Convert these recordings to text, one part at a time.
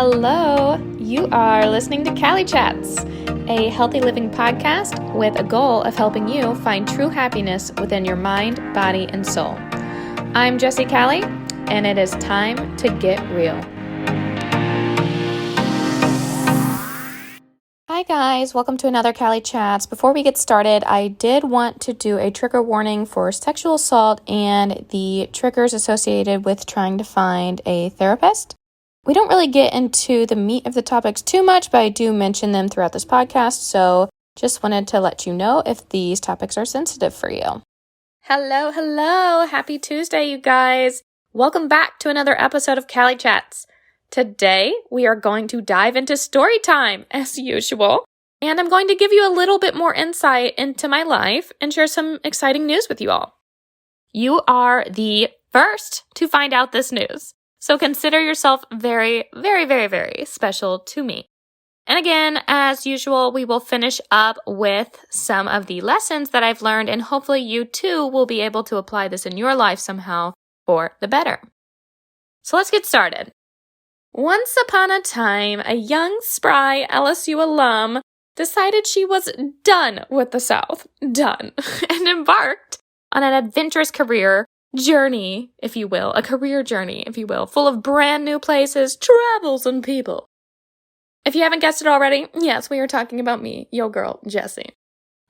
Hello, you are listening to Cali Chats, a healthy living podcast with a goal of helping you find true happiness within your mind, body, and soul. I'm Jessie Cali, and it is time to get real. Hi guys, welcome to another Cali Chats. Before we get started, I did want to do a trigger warning for sexual assault and the triggers associated with trying to find a therapist. We don't really get into the meat of the topics too much, but I do mention them throughout this podcast, so just wanted to let you know if these topics are sensitive for you. Hello, happy Tuesday, you guys. Welcome back to another episode of Cali Chats. Today, we are going to dive into story time, as usual, and I'm going to give you a little bit more insight into my life and share some exciting news with you all. You are the first to find out this news. So consider yourself very, very, very, very special to me. And again, as usual, we will finish up with some of the lessons that I've learned, and hopefully you too will be able to apply this in your life somehow for the better. So let's get started. Once upon a time, a young, spry LSU alum decided she was done with the South, and embarked on an adventurous career journey, if you will, a career journey, if you will, full of brand new places, travels, and people. If you haven't guessed it already, yes, we are talking about me, your girl, Jessie.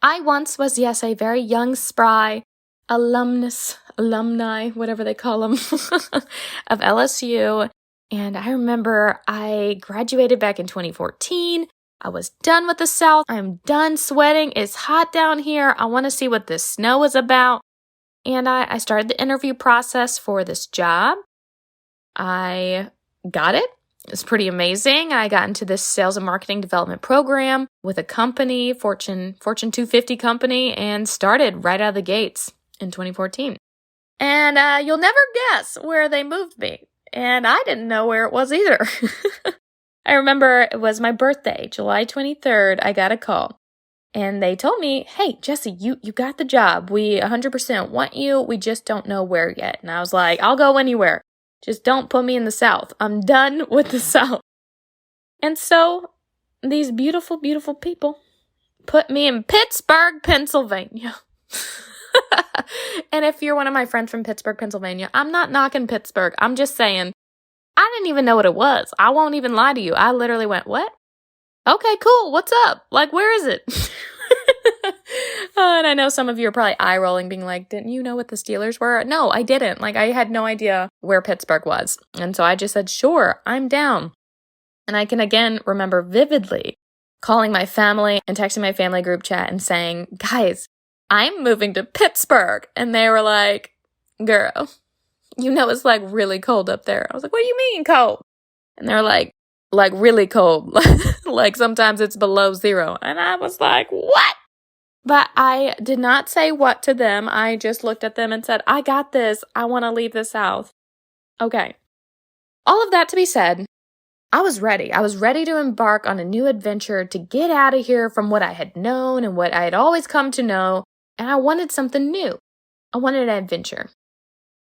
I once was, yes, a very young, spry alumni, whatever they call them, of LSU, and I remember I graduated back in 2014. I was done with the South. I'm done sweating. It's hot down here. I want to see what this snow is about. And I started the interview process for this job. I got it. It was pretty amazing. I got into this sales and marketing development program with a company, Fortune 250 company, and started right out of the gates in 2014. And you'll never guess where they moved me. And I didn't know where it was either. I remember it was my birthday, July 23rd, I got a call. And they told me, hey, Jessie, you got the job. We 100% want you. We just don't know where yet. And I was like, I'll go anywhere. Just don't put me in the South. I'm done with the South. And so these beautiful, beautiful people put me in Pittsburgh, Pennsylvania. And if you're one of my friends from Pittsburgh, Pennsylvania, I'm not knocking Pittsburgh. I'm just saying, I didn't even know what it was. I won't even lie to you. I literally went, what? Okay, cool. What's up? Like, where is it? And I know some of you are probably eye-rolling, being like, didn't you know what the Steelers were? No, I didn't. Like, I had no idea where Pittsburgh was. And so I just said, sure, I'm down. And I can, again, remember vividly calling my family and texting my family group chat and saying, guys, I'm moving to Pittsburgh. And they were like, girl, you know it's like really cold up there. I was like, what do you mean cold? And they're like really cold. Like sometimes it's below zero. And I was like, what? But I did not say what to them. I just looked at them and said, I got this. I want to leave the South. Okay. All of that to be said, I was ready. I was ready to embark on a new adventure to get out of here from what I had known and what I had always come to know. And I wanted something new. I wanted an adventure.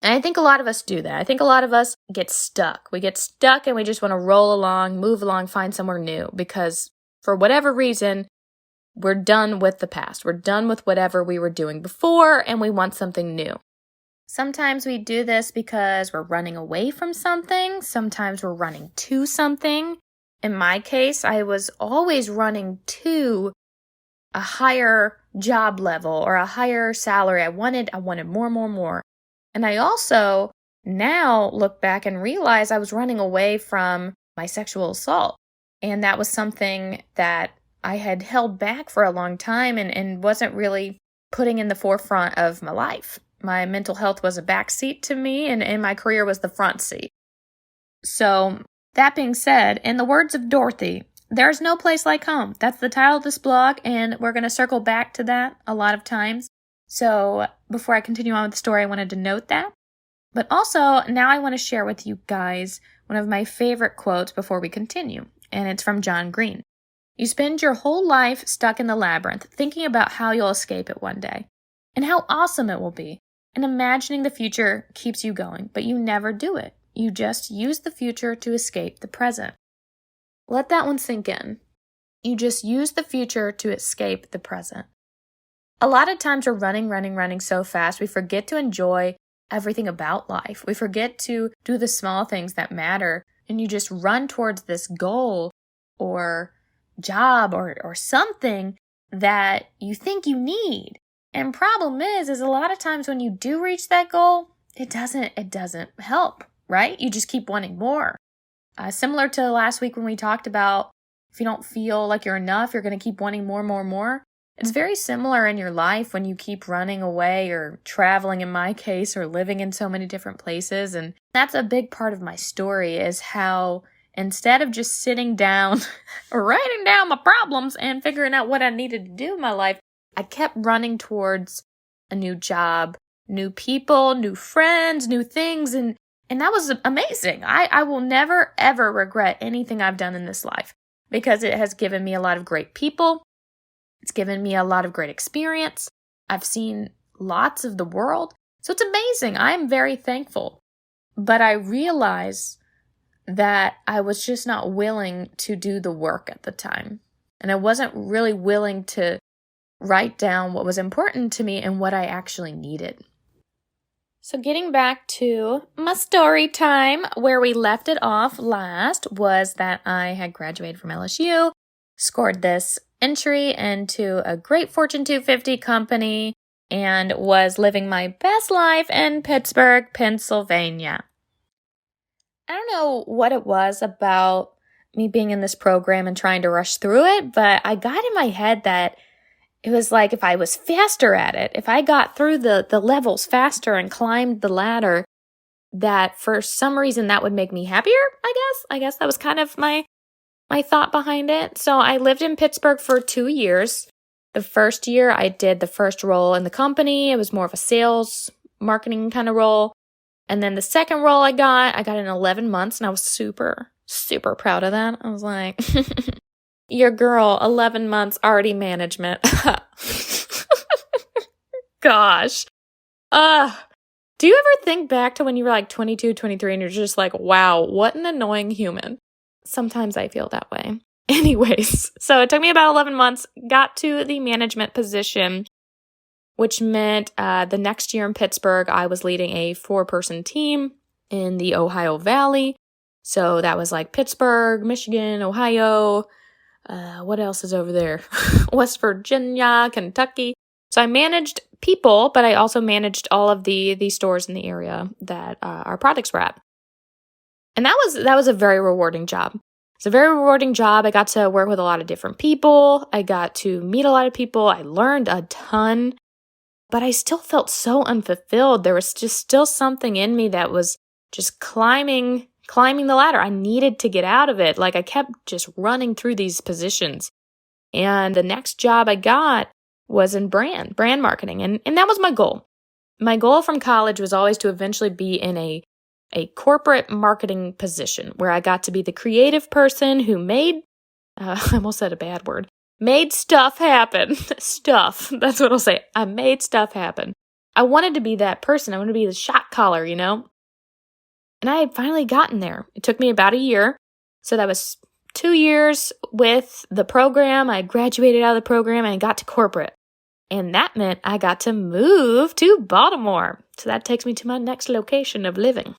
And I think a lot of us do that. I think a lot of us get stuck. We get stuck and we just want to roll along, move along, find somewhere new because for whatever reason, we're done with the past. We're done with whatever we were doing before and we want something new. Sometimes we do this because we're running away from something. Sometimes we're running to something. In my case, I was always running to a higher job level or a higher salary. I wanted more. And I also now look back and realize I was running away from my sexual assault. And that was something that I had held back for a long time and wasn't really putting in the forefront of my life. My mental health was a backseat to me and my career was the front seat. So that being said, in the words of Dorothy, there's no place like home. That's the title of this blog, and we're going to circle back to that a lot of times. So before I continue on with the story, I wanted to note that. But also, now I want to share with you guys one of my favorite quotes before we continue, and it's from John Green. You spend your whole life stuck in the labyrinth, thinking about how you'll escape it one day, and how awesome it will be, and imagining the future keeps you going, but you never do it. You just use the future to escape the present. Let that one sink in. You just use the future to escape the present. A lot of times we're running so fast, we forget to enjoy everything about life. We forget to do the small things that matter, and you just run towards this goal or job or something that you think you need. And problem is a lot of times when you do reach that goal, it doesn't help, right? You just keep wanting more. Similar to last week when we talked about if you don't feel like you're enough, you're going to keep wanting more. It's very similar in your life when you keep running away or traveling, in my case, or living in so many different places. And that's a big part of my story, is how instead of just sitting down or writing down my problems and figuring out what I needed to do in my life, I kept running towards a new job, new people, new friends, new things. And that was amazing. I will never, ever regret anything I've done in this life because it has given me a lot of great people. It's given me a lot of great experience. I've seen lots of the world. So it's amazing. I'm very thankful. But I realized that I was just not willing to do the work at the time. And I wasn't really willing to write down what was important to me and what I actually needed. So getting back to my story time, where we left it off last was that I had graduated from LSU, scored this entry into a great Fortune 250 company, and was living my best life in Pittsburgh, Pennsylvania. I don't know what it was about me being in this program and trying to rush through it, but I got in my head that it was like if I was faster at it, if I got through the levels faster and climbed the ladder, that for some reason that would make me happier, I guess. I guess that was kind of my thought behind it. So I lived in Pittsburgh for 2 years. The first year I did the first role in the company. It was more of a sales, marketing kind of role. And then the second role I got in 11 months, and I was super, super proud of that. I was like, your girl, 11 months, already management. Gosh. Do you ever think back to when you were like 22, 23, and you're just like, wow, what an annoying human? Sometimes I feel that way. Anyways, so it took me about 11 months, got to the management position, which meant the next year in Pittsburgh, I was leading a 4-person team in the Ohio Valley. So that was like Pittsburgh, Michigan, Ohio. What else is over there? West Virginia, Kentucky. So I managed people, but I also managed all of the stores in the area that our products were at. And that was a very rewarding job. It's a very rewarding job. I got to work with a lot of different people. I got to meet a lot of people. I learned a ton, but I still felt so unfulfilled. There was just still something in me that was just climbing the ladder. I needed to get out of it. Like I kept just running through these positions. And the next job I got was in brand marketing. And that was my goal. My goal from college was always to eventually be in a corporate marketing position where I got to be the creative person who made, I almost said a bad word, made stuff happen. Stuff. That's what I'll say. I made stuff happen. I wanted to be that person. I wanted to be the shot caller, you know? And I had finally gotten there. It took me about a year. So that was 2 years with the program. I graduated out of the program and I got to corporate. And that meant I got to move to Baltimore. So that takes me to my next location of living.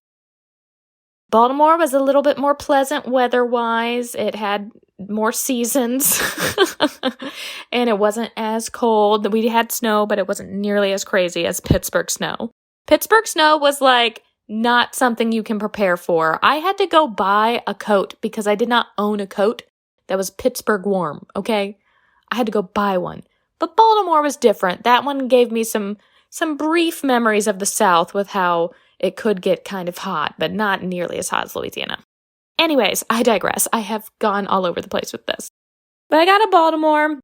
Baltimore was a little bit more pleasant weather-wise. It had more seasons. And it wasn't as cold. We had snow, but it wasn't nearly as crazy as Pittsburgh snow. Pittsburgh snow was like not something you can prepare for. I had to go buy a coat because I did not own a coat that was Pittsburgh warm, okay? I had to go buy one. But Baltimore was different. That one gave me some brief memories of the South with how it could get kind of hot, but not nearly as hot as Louisiana. Anyways, I digress. I have gone all over the place with this. But I got to Baltimore.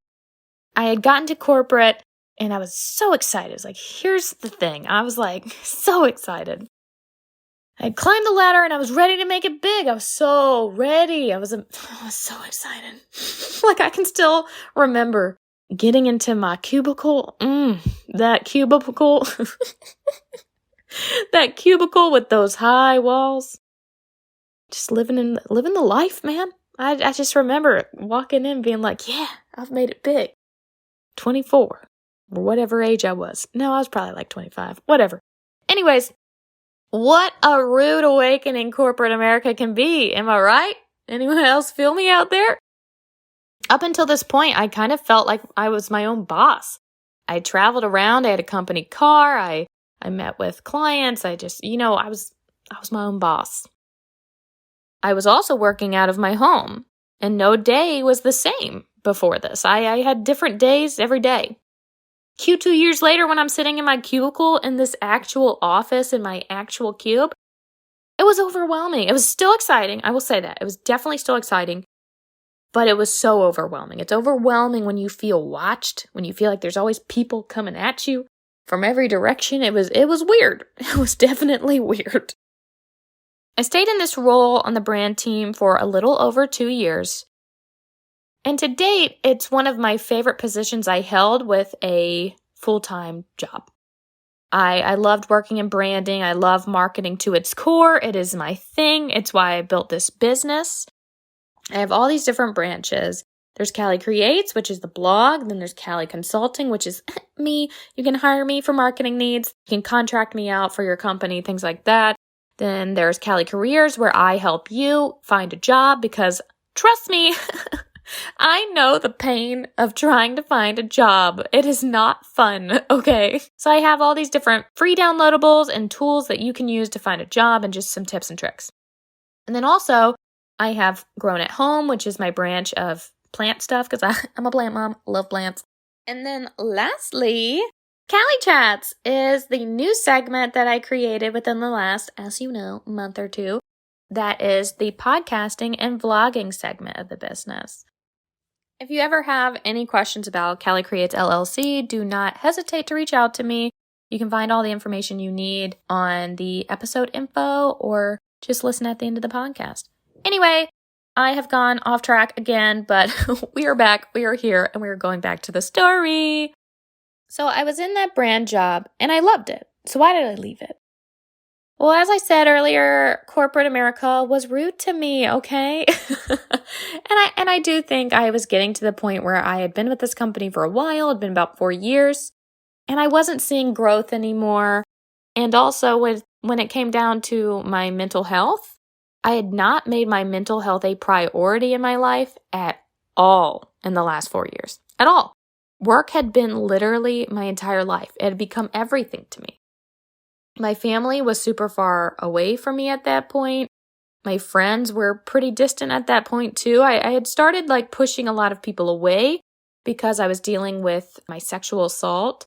I had gotten to corporate, and I was so excited. I was like, here's the thing. I was like, so excited. I had climbed the ladder, and I was ready to make it big. I was so ready. I was so excited. Like, I can still remember getting into my cubicle. That cubicle. That cubicle with those high walls. Just living the life, man. I just remember walking in being like, yeah, I've made it big. 24, or whatever age I was. No, I was probably like 25, whatever. Anyways, what a rude awakening corporate America can be. Am I right? Anyone else feel me out there? Up until this point, I kind of felt like I was my own boss. I traveled around. I had a company car. I met with clients. I was my own boss. I was also working out of my home, and no day was the same before this. I had different days every day. 2 years later, when I'm sitting in my cubicle in this actual office, in my actual cube, it was overwhelming. It was still exciting. I will say that. It was definitely still exciting, but it was so overwhelming. It's overwhelming when you feel watched, when you feel like there's always people coming at you from every direction. It was weird. It was definitely weird. I stayed in this role on the brand team for a little over 2 years. And to date, it's one of my favorite positions I held with a full-time job. I loved working in branding. I love marketing to its core. It is my thing. It's why I built this business. I have all these different branches. There's Cali Creates, which is the blog. Then there's Cali Consulting, which is me. You can hire me for marketing needs. You can contract me out for your company, things like that. Then there's Cali Careers, where I help you find a job because, trust me, I know the pain of trying to find a job. It is not fun, okay? So I have all these different free downloadables and tools that you can use to find a job and just some tips and tricks. And then also, I have Grown at Home, which is my branch of plant stuff because I'm a plant mom, love plants. And then lastly, Cali Chats is the new segment that I created within the last, as you know, month or two. That is the podcasting and vlogging segment of the business. If you ever have any questions about Cali Creates LLC, do not hesitate to reach out to me. You can find all the information you need on the episode info or just listen at the end of the podcast. Anyway, I have gone off track again, but we are back, we are here, and we are going back to the story. So I was in that brand job and I loved it. So why did I leave it? Well, as I said earlier, corporate America was rude to me, okay? And I do think I was getting to the point where I had been with this company for a while. It'd been about 4 years, and I wasn't seeing growth anymore. And also when it came down to my mental health, I had not made my mental health a priority in my life at all in the last 4 years. At all. Work had been literally my entire life. It had become everything to me. My family was super far away from me at that point. My friends were pretty distant at that point too. I had started pushing a lot of people away because I was dealing with my sexual assault,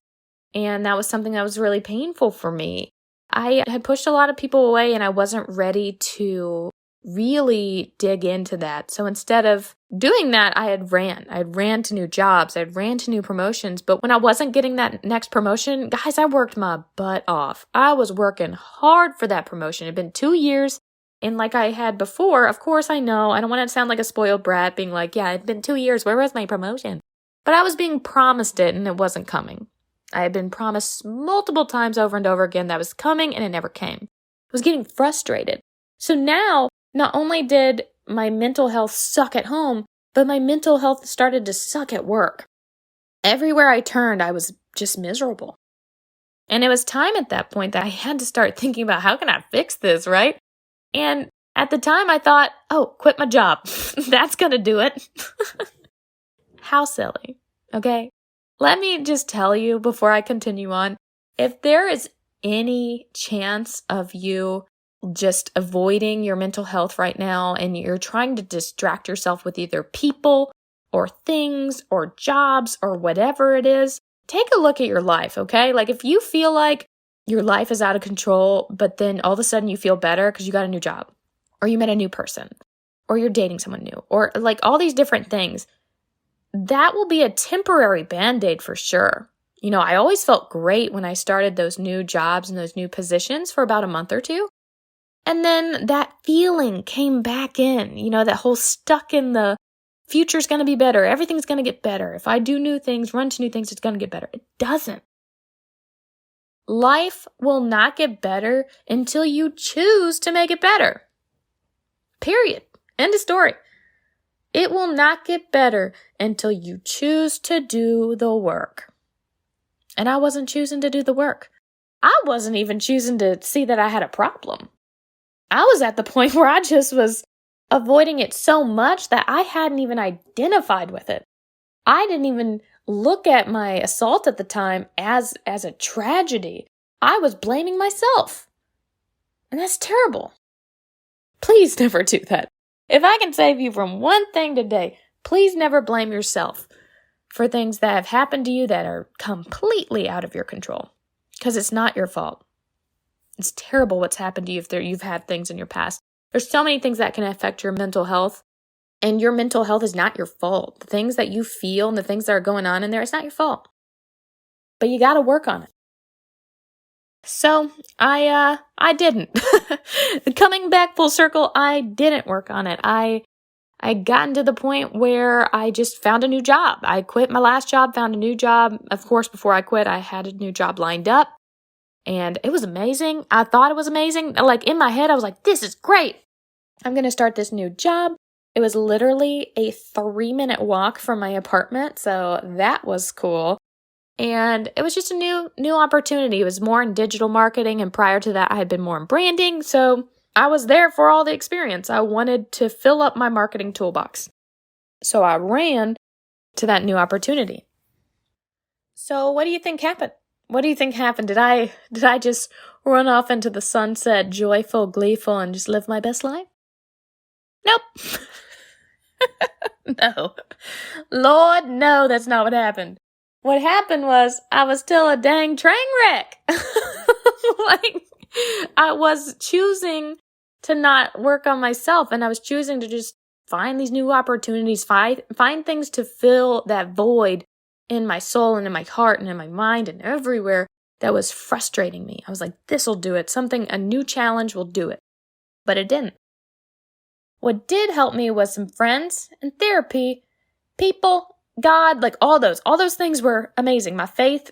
and that was something that was really painful for me. I had pushed a lot of people away and I wasn't ready to really dig into that. So instead of doing that, I had ran to new jobs. I had ran to new promotions. But when I wasn't getting that next promotion, guys, I worked my butt off. I was working hard for that promotion. It had been 2 years. And like I had before, of course, I know, I don't want to sound like a spoiled brat being like, yeah, it'd been 2 years. Where was my promotion? But I was being promised it and it wasn't coming. I had been promised multiple times over and over again that was coming and it never came. I was getting frustrated. So now, not only did my mental health suck at home, but my mental health started to suck at work. Everywhere I turned, I was just miserable. And it was time at that point that I had to start thinking about how can I fix this, right? And at the time I thought, oh, quit my job. That's going to do it. How silly, okay? Let me just tell you before I continue on, if there is any chance of you just avoiding your mental health right now and you're trying to distract yourself with either people or things or jobs or whatever it is, take a look at your life, okay? If you feel like your life is out of control, but then all of a sudden you feel better because you got a new job or you met a new person or you're dating someone new or all these different things, that will be a temporary Band-Aid for sure. You know, I always felt great when I started those new jobs and those new positions for about a month or two. And then that feeling came back in, you know, that whole stuck in the future's going to be better. Everything's going to get better. If I do new things, run to new things, it's going to get better. It doesn't. Life will not get better until you choose to make it better. Period. End of story. It will not get better until you choose to do the work. And I wasn't choosing to do the work. I wasn't even choosing to see that I had a problem. I was at the point where I just was avoiding it so much that I hadn't even identified with it. I didn't even look at my assault at the time as a tragedy. I was blaming myself. And that's terrible. Please never do that. If I can save you from one thing today, please never blame yourself for things that have happened to you that are completely out of your control. Because it's not your fault. It's terrible what's happened to you if you've had things in your past. There's so many things that can affect your mental health. And your mental health is not your fault. The things that you feel and the things that are going on in there, it's not your fault. But you got to work on it. So I didn't. Coming back full circle, I didn't work on it. I gotten to the point where I just found a new job. I quit my last job, found a new job. Of course, before I quit, I had a new job lined up. And it was amazing. I thought it was amazing. Like in my head, I was like, this is great. I'm going to start this new job. It was literally a 3-minute walk from my apartment. So that was cool. And it was just a new opportunity. It was more in digital marketing. And prior to that, I had been more in branding. So I was there for all the experience. I wanted to fill up my marketing toolbox. So I ran to that new opportunity. So what do you think happened? What do you think happened? Did I just run off into the sunset, joyful, gleeful, and just live my best life? Nope. No. Lord, no, that's not what happened. What happened was I was still a dang train wreck. Like, I was choosing to not work on myself, and I was choosing to just find these new opportunities, find things to fill that void in my soul and in my heart and in my mind and everywhere that was frustrating me. I was like, this'll do it. A new challenge will do it. But it didn't. What did help me was some friends and therapy, people, God, like all those things were amazing. My faith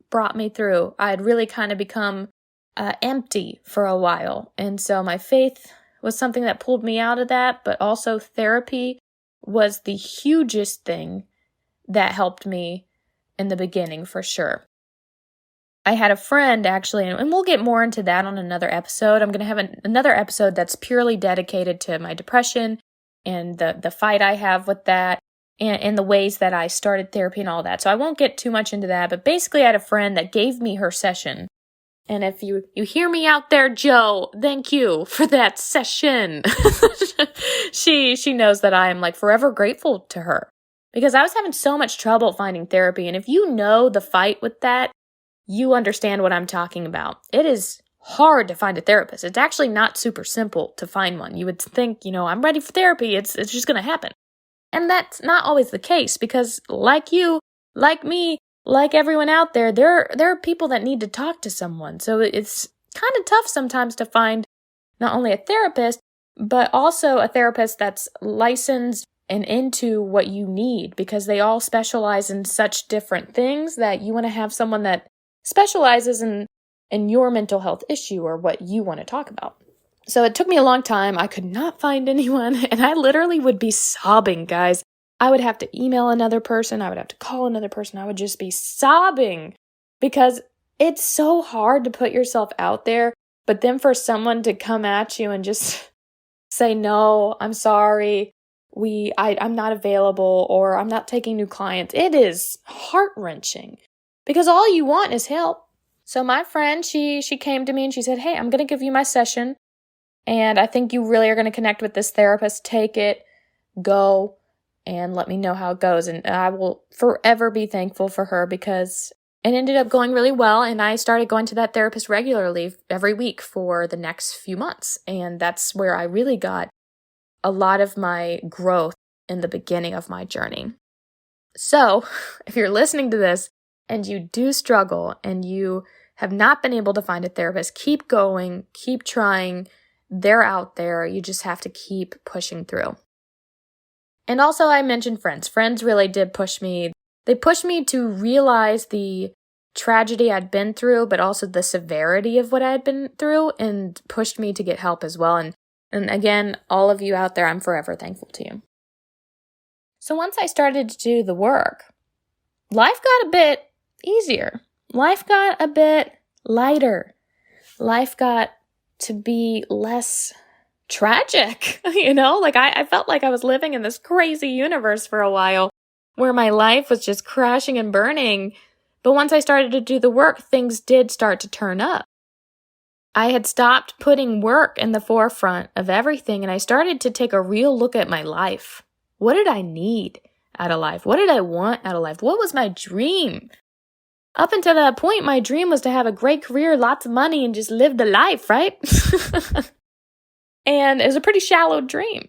brought me through. I had really kind of become empty for a while. And so my faith was something that pulled me out of that, but also therapy was the hugest thing that helped me in the beginning for sure. I had a friend actually, and we'll get more into that on another episode. I'm going to have another episode that's purely dedicated to my depression and the fight I have with that and the ways that I started therapy and all that. So I won't get too much into that, but basically I had a friend that gave me her session. And if you hear me out there, Joe, thank you for that session. She knows that I am like forever grateful to her because I was having so much trouble finding therapy. And if you know the fight with that, you understand what I'm talking about. It is hard to find a therapist. It's actually not super simple to find one. You would think, I'm ready for therapy. It's just going to happen. And that's not always the case because like you, like me, like everyone out there, there are people that need to talk to someone. So it's kind of tough sometimes to find not only a therapist, but also a therapist that's licensed and into what you need because they all specialize in such different things that you want to have someone that specializes in your mental health issue or what you want to talk about. So it took me a long time. I could not find anyone, and I literally would be sobbing, guys. I would have to email another person. I would have to call another person. I would just be sobbing because it's so hard to put yourself out there, but then for someone to come at you and just say, no, I'm sorry, I'm not available, or I'm not taking new clients. It is heart-wrenching. Because all you want is help. So my friend, she came to me and she said, hey, I'm going to give you my session. And I think you really are going to connect with this therapist. Take it, go, and let me know how it goes. And I will forever be thankful for her because it ended up going really well. And I started going to that therapist regularly every week for the next few months. And that's where I really got a lot of my growth in the beginning of my journey. So if you're listening to this, and you do struggle and you have not been able to find a therapist, keep going, keep trying. They're out there. You just have to keep pushing through. And also I mentioned friends. Friends really did push me. They pushed me to realize the tragedy I'd been through, but also the severity of what I had been through and pushed me to get help as well. And again, all of you out there, I'm forever thankful to you. So once I started to do the work, life got a bit easier. Life got a bit lighter. Life got to be less tragic, Like I felt like I was living in this crazy universe for a while where my life was just crashing and burning. But once I started to do the work, things did start to turn up. I had stopped putting work in the forefront of everything, and I started to take a real look at my life. What did I need out of life? What did I want out of life? What was my dream? Up until that point, my dream was to have a great career, lots of money, and just live the life, right? And it was a pretty shallow dream.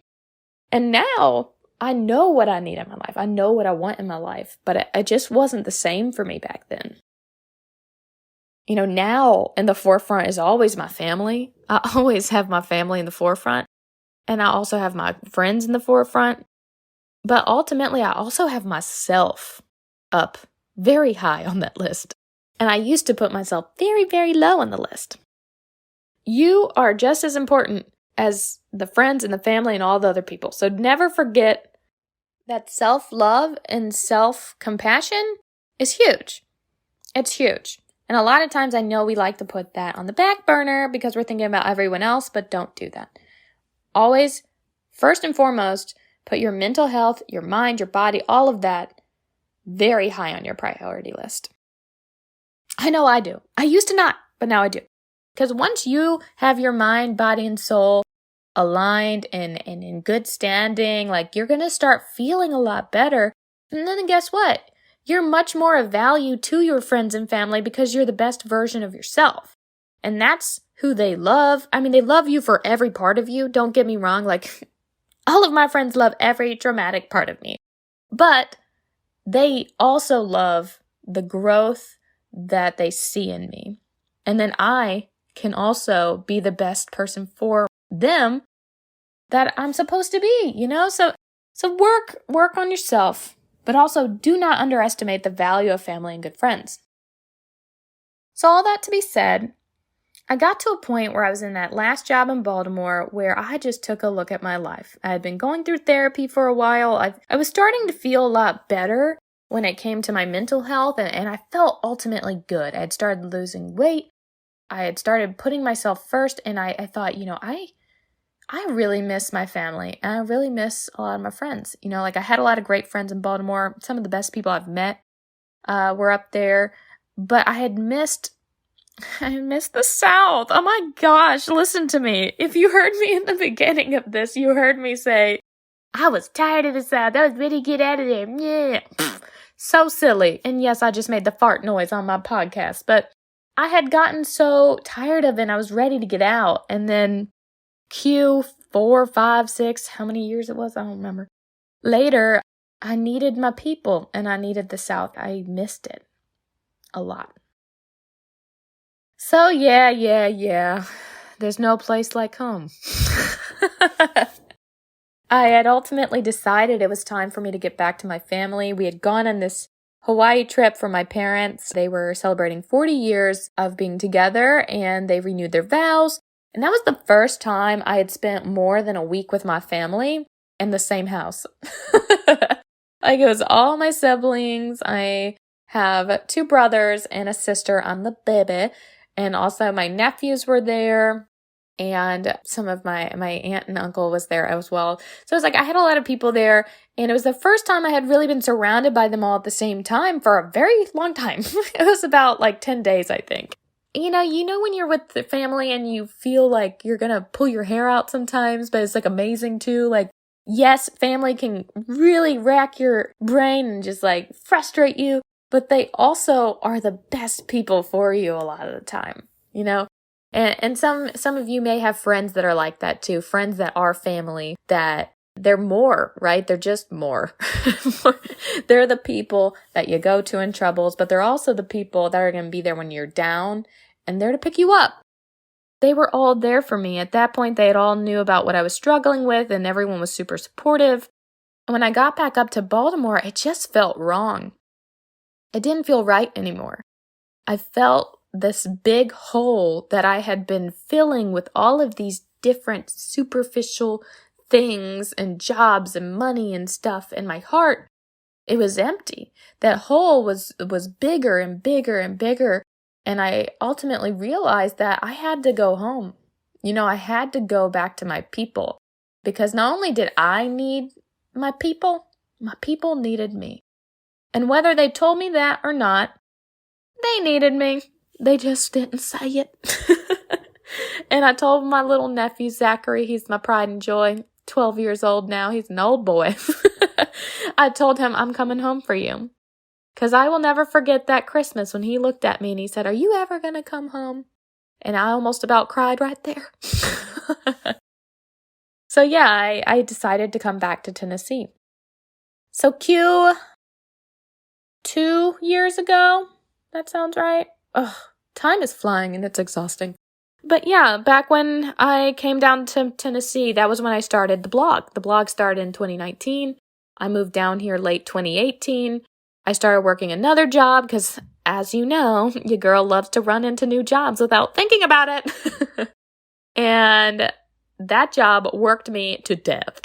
And now I know what I need in my life. I know what I want in my life, but it just wasn't the same for me back then. Now in the forefront is always my family. I always have my family in the forefront. And I also have my friends in the forefront. But ultimately, I also have myself up very high on that list. And I used to put myself very, very low on the list. You are just as important as the friends and the family and all the other people. So never forget that self-love and self-compassion is huge. It's huge. And a lot of times I know we like to put that on the back burner because we're thinking about everyone else, but don't do that. Always, first and foremost, put your mental health, your mind, your body, all of that very high on your priority list. I know I do. I used to not, but now I do. Because once you have your mind, body, and soul aligned and in good standing, you're going to start feeling a lot better. And then guess what? You're much more of value to your friends and family because you're the best version of yourself. And that's who they love. I mean, they love you for every part of you. Don't get me wrong. All of my friends love every dramatic part of me. But they also love the growth that they see in me. And then I can also be the best person for them that I'm supposed to be, So work on yourself, but also do not underestimate the value of family and good friends. So all that to be said, I got to a point where I was in that last job in Baltimore where I just took a look at my life. I had been going through therapy for a while. I was starting to feel a lot better when it came to my mental health, and I felt ultimately good. I had started losing weight. I had started putting myself first, and I thought, I really miss my family, and I really miss a lot of my friends. I had a lot of great friends in Baltimore. Some of the best people I've met were up there, but I missed the South. Oh my gosh, listen to me. If you heard me in the beginning of this, you heard me say, I was tired of the South. I was ready to get out of there. Yeah. So silly. And yes, I just made the fart noise on my podcast, but I had gotten so tired of it and I was ready to get out. And then Q 4, 5, 6, how many years it was, I don't remember. Later, I needed my people and I needed the South. I missed it a lot. So yeah. There's no place like home. I had ultimately decided it was time for me to get back to my family. We had gone on this Hawaii trip for my parents. They were celebrating 40 years of being together and they renewed their vows. And that was the first time I had spent more than a week with my family in the same house. It was all my siblings. I have 2 brothers and a sister. I'm the baby. And also my nephews were there. And some of my aunt and uncle was there as well. So it was I had a lot of people there. And it was the first time I had really been surrounded by them all at the same time for a very long time. It was about 10 days, I think. You know when you're with the family and you feel like you're going to pull your hair out sometimes, but it's amazing too. Yes, family can really rack your brain and just frustrate you, but they also are the best people for you a lot of the time, And some of you may have friends that are like that too, friends that are family, that they're more, right? They're just more. They're the people that you go to in troubles, but they're also the people that are going to be there when you're down and there to pick you up. They were all there for me. At that point, they had all knew about what I was struggling with and everyone was super supportive. And when I got back up to Baltimore, it just felt wrong. It didn't feel right anymore. I felt this big hole that I had been filling with all of these different superficial things and jobs and money and stuff, and my heart, it was empty. That hole was bigger and bigger and bigger. And I ultimately realized that I had to go home. I had to go back to my people, because not only did I need my people needed me. And whether they told me that or not, they needed me. They just didn't say it. And I told my little nephew, Zachary, he's my pride and joy, 12 years old now. He's an old boy. I told him, I'm coming home for you. Because I will never forget that Christmas when he looked at me and he said, are you ever going to come home? And I almost about cried right there. So yeah, I decided to come back to Tennessee. So cue 2 years ago. That sounds right. Ugh, time is flying and it's exhausting. But yeah, back when I came down to Tennessee, that was when I started the blog. The blog started in 2019. I moved down here late 2018. I started working another job because, as you know, your girl loves to run into new jobs without thinking about it. And that job worked me to death.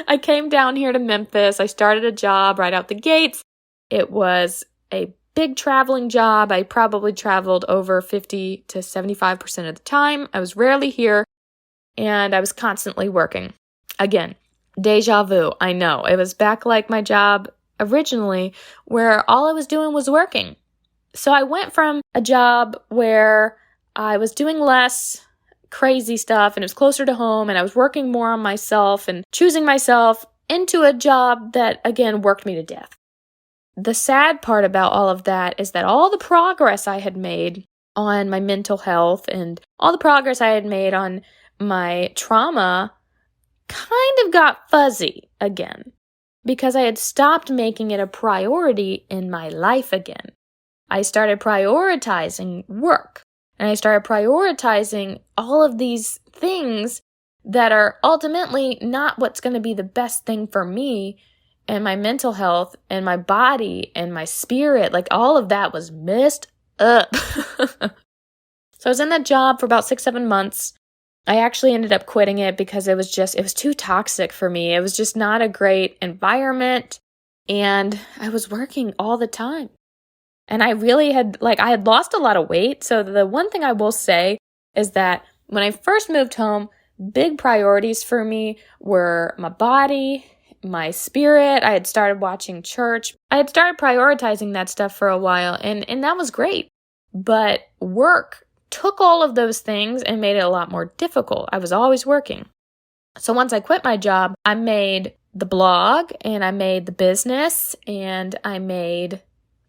I came down here to Memphis. I started a job right out the gates. It was a big traveling job. I probably traveled over 50 to 75% of the time. I was rarely here, and I was constantly working. Again, deja vu. I know. It was back like my job originally, where all I was doing was working. So I went from a job where I was doing less crazy stuff and it was closer to home and I was working more on myself and choosing myself, into a job that, again, worked me to death. The sad part about all of that is that all the progress I had made on my mental health and all the progress I had made on my trauma kind of got fuzzy again, because I had stopped making it a priority in my life again. I started prioritizing work, and I started prioritizing all of these things that are ultimately not what's going to be the best thing for me and my mental health and my body and my spirit. Like, all of that was messed up. So I was in that job for about 6-7 months. I actually ended up quitting it because it was too toxic for me. It was just not a great environment, and I was working all the time. And I really I had lost a lot of weight. So the one thing I will say is that when I first moved home, big priorities for me were my body, my spirit. I had started watching church. I had started prioritizing that stuff for a while, and that was great. But work took all of those things and made it a lot more difficult. I was always working. So once I quit my job, I made the blog and I made the business and I made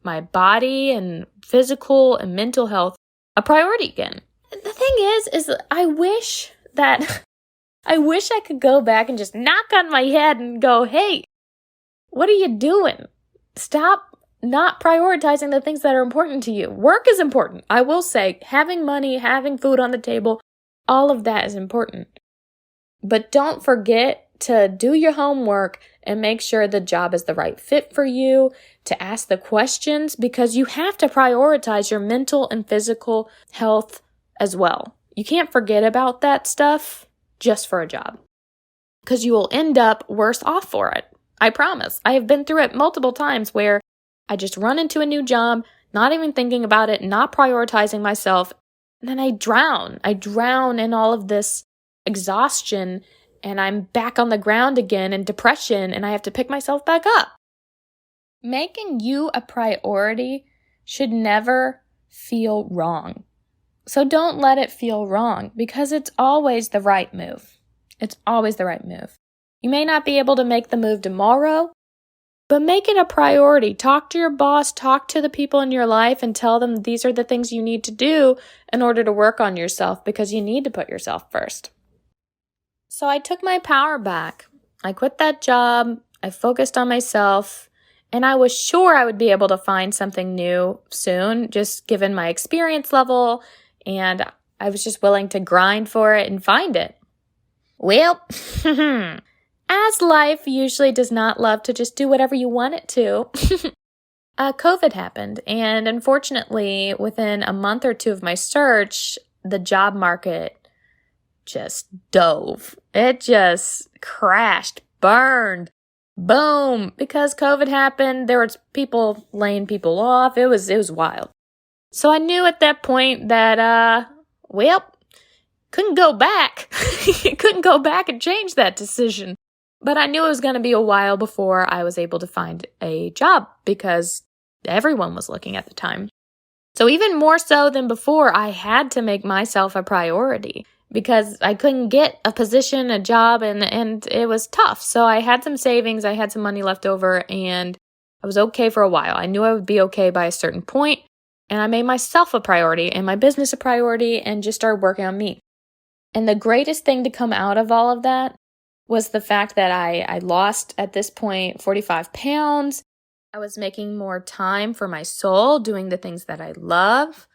my body and physical and mental health a priority again. The thing is I wish I could go back and just knock on my head and go, hey, what are you doing? Stop not prioritizing the things that are important to you. Work is important. I will say, having money, having food on the table, all of that is important. But don't forget to do your homework and make sure the job is the right fit for you, to ask the questions, because you have to prioritize your mental and physical health as well. You can't forget about that stuff just for a job, because you will end up worse off for it. I promise. I have been through it multiple times where I just run into a new job, not even thinking about it, not prioritizing myself, and then I drown. I drown in all of this exhaustion, and I'm back on the ground again in depression, and I have to pick myself back up. Making you a priority should never feel wrong. So don't let it feel wrong, because it's always the right move. It's always the right move. You may not be able to make the move tomorrow, but make it a priority. Talk to your boss, talk to the people in your life, and tell them these are the things you need to do in order to work on yourself, because you need to put yourself first. So I took my power back. I quit that job. I focused on myself, and I was sure I would be able to find something new soon, just given my experience level, and I was just willing to grind for it and find it. Well, as life usually does not love to just do whatever you want it to, COVID happened. And unfortunately, within a month or two of my search, the job market just dove. It just crashed, burned, boom. Because COVID happened, there was people laying people off. It was wild. So I knew at that point that, couldn't go back. Couldn't go back and change that decision. But I knew it was going to be a while before I was able to find a job because everyone was looking at the time. So even more so than before, I had to make myself a priority because I couldn't get a position, a job, and it was tough. So I had some savings, I had some money left over, and I was okay for a while. I knew I would be okay by a certain point, and I made myself a priority and my business a priority and just started working on me. And the greatest thing to come out of all of that was the fact that I lost, at this point, 45 pounds. I was making more time for my soul, doing the things that I love.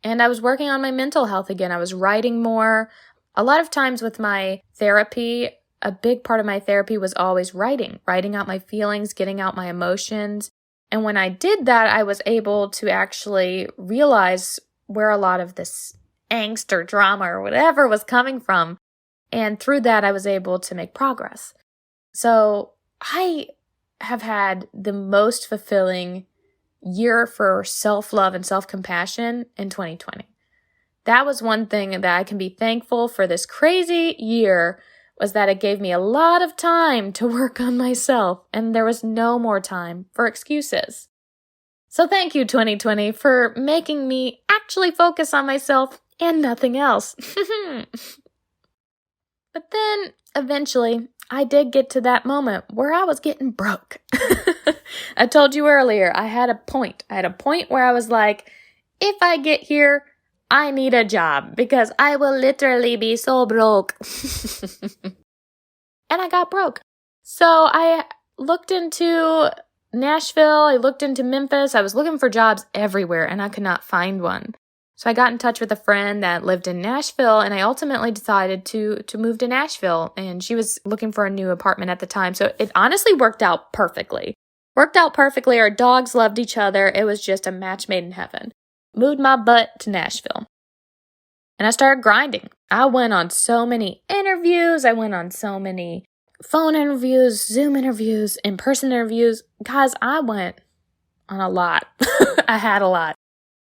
And I was working on my mental health again. I was writing more. A lot of times with my therapy, a big part of my therapy was always writing out my feelings, getting out my emotions. And when I did that, I was able to actually realize where a lot of this angst or drama or whatever was coming from. And through that, I was able to make progress. So I have had the most fulfilling year for self-love and self-compassion in 2020. That was one thing that I can be thankful for this crazy year, was that it gave me a lot of time to work on myself, and there was no more time for excuses. So thank you, 2020, for making me actually focus on myself and nothing else. But then, eventually, I did get to that moment where I was getting broke. I told you earlier, I had a point. I had a point where I was like, if I get here, I need a job because I will literally be so broke. And I got broke. So I looked into Nashville. I looked into Memphis. I was looking for jobs everywhere and I could not find one. So I got in touch with a friend that lived in Nashville, and I ultimately decided to move to Nashville, and she was looking for a new apartment at the time. So it honestly worked out perfectly. Our dogs loved each other. It was just a match made in heaven. Moved my butt to Nashville. And I started grinding. I went on so many interviews. I went on so many phone interviews, Zoom interviews, in-person interviews. Guys, I went on a lot. I had a lot.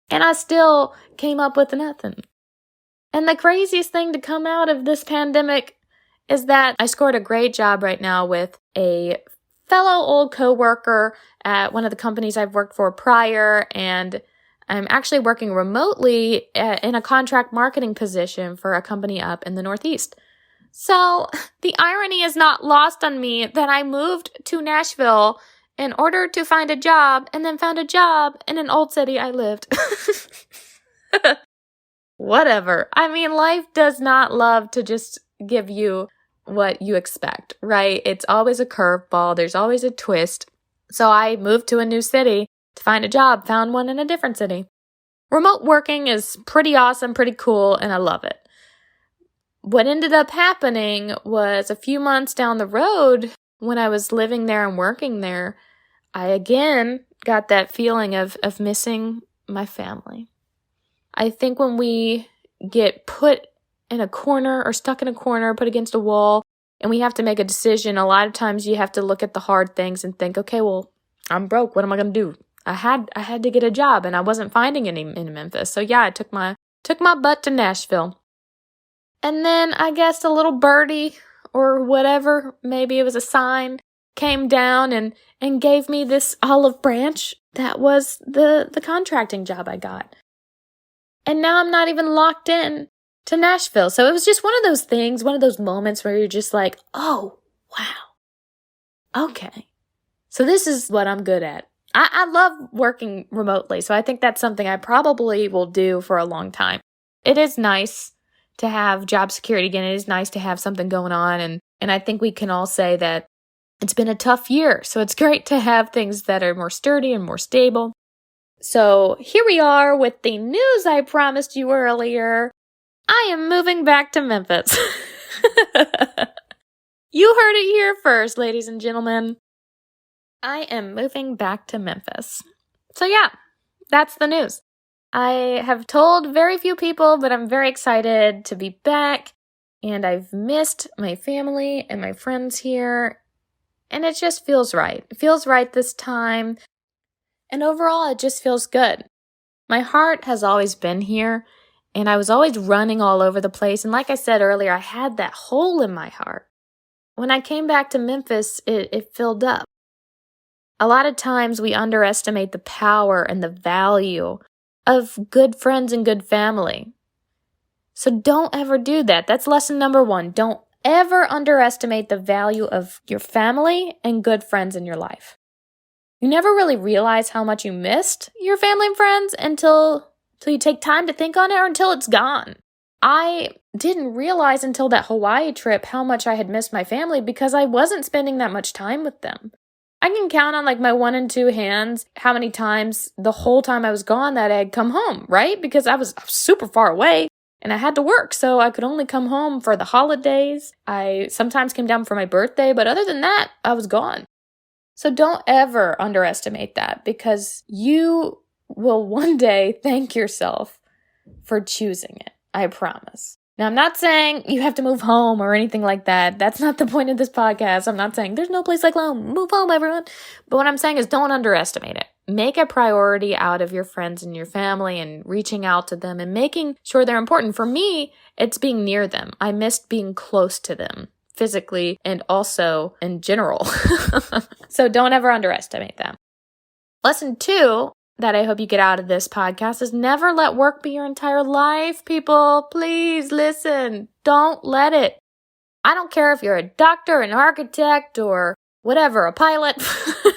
And I still came up with nothing. And the craziest thing to come out of this pandemic is that I scored a great job right now with a fellow old coworker at one of the companies I've worked for prior, and I'm actually working remotely in a contract marketing position for a company up in the Northeast. So the irony is not lost on me that I moved to Nashville in order to find a job, and then found a job in an old city I lived. Whatever. I mean, life does not love to just give you what you expect, right? It's always a curveball. There's always a twist. So I moved to a new city to find a job, found one in a different city. Remote working is pretty awesome, pretty cool, and I love it. What ended up happening was a few months down the road, when I was living there and working there, I again got that feeling of missing my family. I think when we get put in a corner or stuck in a corner, put against a wall, and we have to make a decision, a lot of times you have to look at the hard things and think, okay, well, I'm broke. What am I going to do? I had to get a job, and I wasn't finding any in Memphis. So yeah, I took my butt to Nashville. And then I guess a little birdie or whatever, maybe it was a sign, came down and gave me this olive branch that was the contracting job I got. And now I'm not even locked in to Nashville. So it was just one of those things, one of those moments where you're just like, oh, wow. Okay. So this is what I'm good at. I love working remotely, so I think that's something I probably will do for a long time. It is nice to have job security again. It is nice to have something going on, and I think we can all say that it's been a tough year, so it's great to have things that are more sturdy and more stable. So here we are with the news I promised you earlier. I am moving back to Memphis. You heard it here first, ladies and gentlemen. I am moving back to Memphis. So yeah, that's the news. I have told very few people, but I'm very excited to be back. and I've missed my family and my friends here, and it just feels right. It feels right this time, and overall, it just feels good. My heart has always been here, and I was always running all over the place, and like I said earlier, I had that hole in my heart. When I came back to Memphis, it filled up. A lot of times we underestimate the power and the value of good friends and good family. So don't ever do that. That's lesson number 1. Don't ever underestimate the value of your family and good friends in your life. You never really realize how much you missed your family and friends until you take time to think on it, or until it's gone. I didn't realize until that Hawaii trip how much I had missed my family because I wasn't spending that much time with them. I can count on like my 1 and 2 hands how many times the whole time I was gone that I had come home, right? Because I was super far away and I had to work, so I could only come home for the holidays. I sometimes came down for my birthday, but other than that, I was gone. So don't ever underestimate that, because you will one day thank yourself for choosing it. I promise. Now, I'm not saying you have to move home or anything like that. That's not the point of this podcast. I'm not saying there's no place like home. Move home, everyone. But what I'm saying is don't underestimate it. Make a priority out of your friends and your family and reaching out to them and making sure they're important. For me, it's being near them. I missed being close to them physically and also in general. So don't ever underestimate them. Lesson 2 that I hope you get out of this podcast is never let work be your entire life, people. Please listen. Don't let it. I don't care if you're a doctor, an architect, or whatever, a pilot. I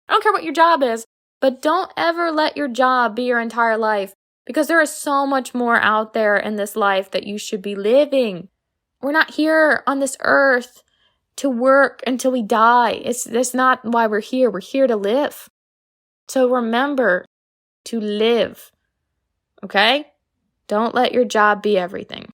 don't care what your job is, but don't ever let your job be your entire life, because there is so much more out there in this life that you should be living. We're not here on this earth to work until we die. That's not why we're here. We're here to live. So remember to live, okay? Don't let your job be everything.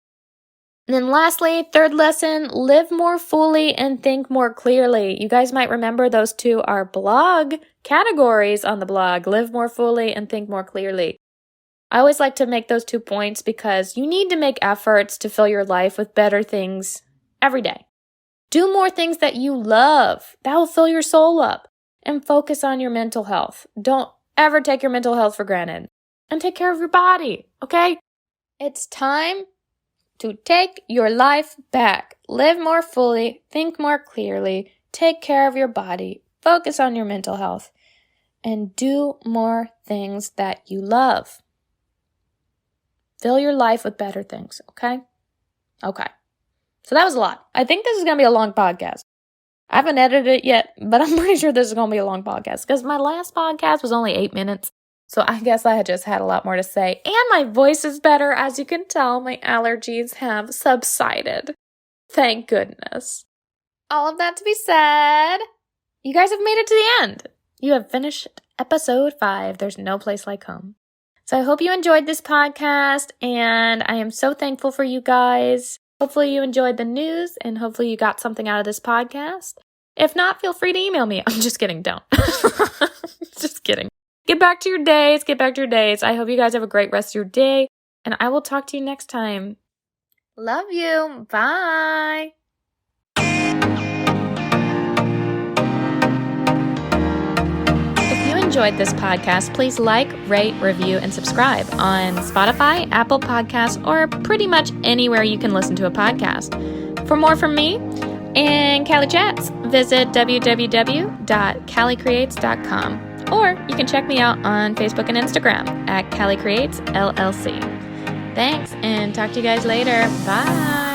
And then lastly, 3rd lesson, live more fully and think more clearly. You guys might remember those 2 are blog categories on the blog, live more fully and think more clearly. I always like to make those 2 points because you need to make efforts to fill your life with better things every day. Do more things that you love. That will fill your soul up. And focus on your mental health. Don't ever take your mental health for granted. And take care of your body, okay? It's time to take your life back. Live more fully, think more clearly, take care of your body, focus on your mental health, and do more things that you love. Fill your life with better things, okay? Okay. So that was a lot. I think this is going to be a long podcast. I haven't edited it yet, but I'm pretty sure this is going to be a long podcast because my last podcast was only 8 minutes. So I guess I just had a lot more to say. And my voice is better. As you can tell, my allergies have subsided. Thank goodness. All of that to be said, you guys have made it to the end. You have finished episode 5. There's no place like home. So I hope you enjoyed this podcast, and I am so thankful for you guys. Hopefully you enjoyed the news, and hopefully you got something out of this podcast. If not, feel free to email me. I'm just kidding. Don't. Just kidding. Get back to your days. Get back to your days. I hope you guys have a great rest of your day, and I will talk to you next time. Love you. Bye. If you enjoyed this podcast, please like, rate, review, and subscribe on Spotify, Apple Podcasts, or pretty much anywhere you can listen to a podcast. For more from me and Cali Chats, visit www.calicreates.com. Or you can check me out on Facebook and Instagram at Cali Creates LLC. Thanks, and talk to you guys later. Bye.